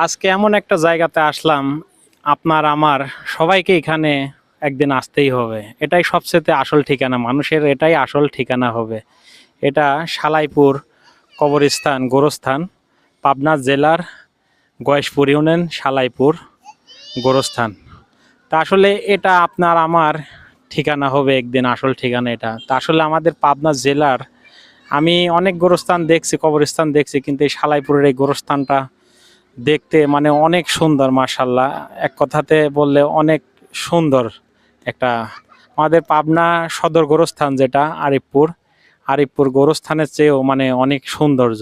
আজকে এমন একটা জায়গাতে আসলাম, আপনার আমার সবাইকে এখানে একদিন আসতেই হবে। এটাই সবচেয়ে আসল ঠিকানা, মানুষের এটাই আসল ঠিকানা হবে। এটা সালাইপুর কবরস্থান গোরস্থান, পাবনা জেলার গয়েশপুর ইউনিয়ন সালাইপুর গোরস্থান। তা আসলে এটা আপনার আমার ঠিকানা হবে একদিন, আসল ঠিকানা এটা। তা আসলে আমাদের পাবনা জেলার আমি অনেক গোরস্থান দেখছি, কবরস্থান দেখছি, কিন্তু এই সালাইপুরের এই গোরস্থানটা দেখতে মানে অনেক সুন্দর, মাশাল্লাহ। এক কথাতে বললে অনেক সুন্দর একটা। আমাদের পাবনা সদর গোরস্থান যেটা আরিফপুর, আরিফপুর গোরস্থানের চেয়েও মানে অনেক সৌন্দর্য।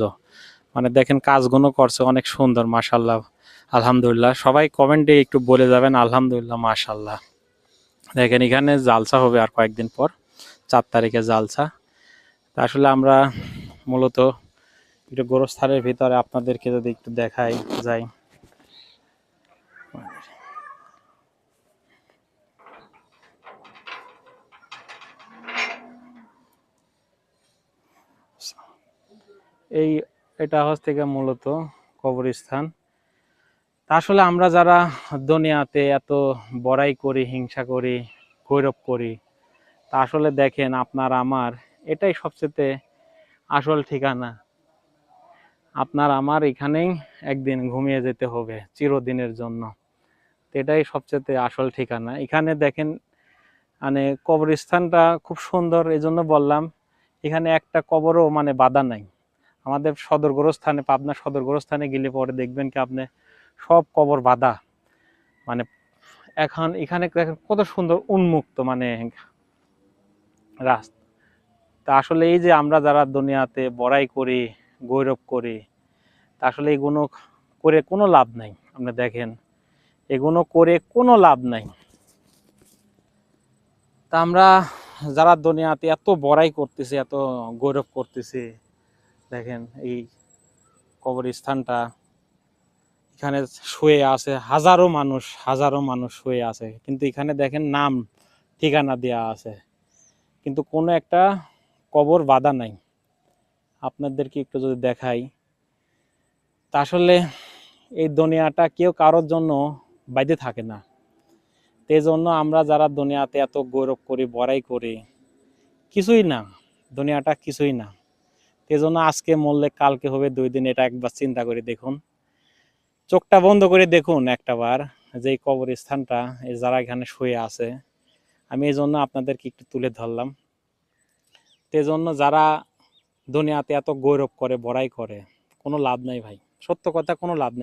মানে দেখেন কাজগুলো করছে অনেক সুন্দর, মাশাল্লাহ। আলহামদুলিল্লাহ, সবাই কমেন্টে একটু বলে যাবেন আলহামদুলিল্লাহ, মাশাল্লাহ। দেখেন এখানে জালসা হবে আর কয়েকদিন পর, 4 তারিখে জালসা। তা আসলে আমরা মূলত একটু গোরস্থানের ভিতরে আপনাদেরকে যদি একটু দেখাই যাই। এই এটা হচ্ছে থেকে মূলত কবরস্থান। তা আসলে আমরা যারা দুনিয়াতে এত বড়াই করি, হিংসা করি, গৌরব করি, তা আসলে দেখেন আপনার আমার এটাই সবচেয়ে আসল ঠিকানা। আপনার আমার এখানেই একদিন ঘুমিয়ে যেতে হবে চিরদিনের জন্য। এটাই সবচেয়ে আসল ঠিকানা। এখানে দেখেন মানে কবরস্থানটা খুব সুন্দর, এই জন্য বললাম। এখানে একটা কবরও মানে বাধা নাই। আমাদের সদর গোরস্থানে, পাবনা সদর গোরস্থানে গেলে পরে দেখবেন কি আপনি সব কবর বাঁধা। মানে এখন এখানে দেখেন কত সুন্দর উন্মুক্ত মানে রাস্তা। তা আসলে এই যে আমরা যারা দুনিয়াতে বড়াই করি, গৌরব করি, তা আসলে এগুলো করে কোনো লাভ নাই। আপনি দেখেন এগুলো করে কোনো লাভ নাই। তা আমরা যারা দুনিয়াতে এত বড়াই করতেছি, এত গৌরব করতেছি, দেখেন এই কবরস্থানটা, এখানে শুয়ে আছে হাজারো মানুষ, হাজারো মানুষ শুয়ে আছে, কিন্তু এখানে দেখেন নাম ঠিকানা দেওয়া আছে, কিন্তু কোনো একটা কবর বাঁধা নাই। আপনাদেরকে একটু যদি দেখাই, তা আসলে এই দুনিয়াটা কেউ কারোর জন্য বাইরে থাকে না। এই জন্য আমরা যারা দুনিয়াতে এত গৌরব করি, বড়াই করি, কিছুই না, দুনিয়াটা কিছুই না। এই জন্য আজকে মরলে কালকে হবে 2 দিন, এটা একবার চিন্তা করে দেখুন। চোখটা বন্ধ করে দেখুন একটা বার, যে কবরস্থানটা এই যারা এখানে শুয়ে আছে, আমি এই জন্য আপনাদেরকে একটু তুলে ধরলাম। এই জন্য যারা দুনিয়াতে এত গৌরব করে, বড়াই করে, কোনো লাভ নাই ভাই, সত্য কথা, কোনো লাভ নেই।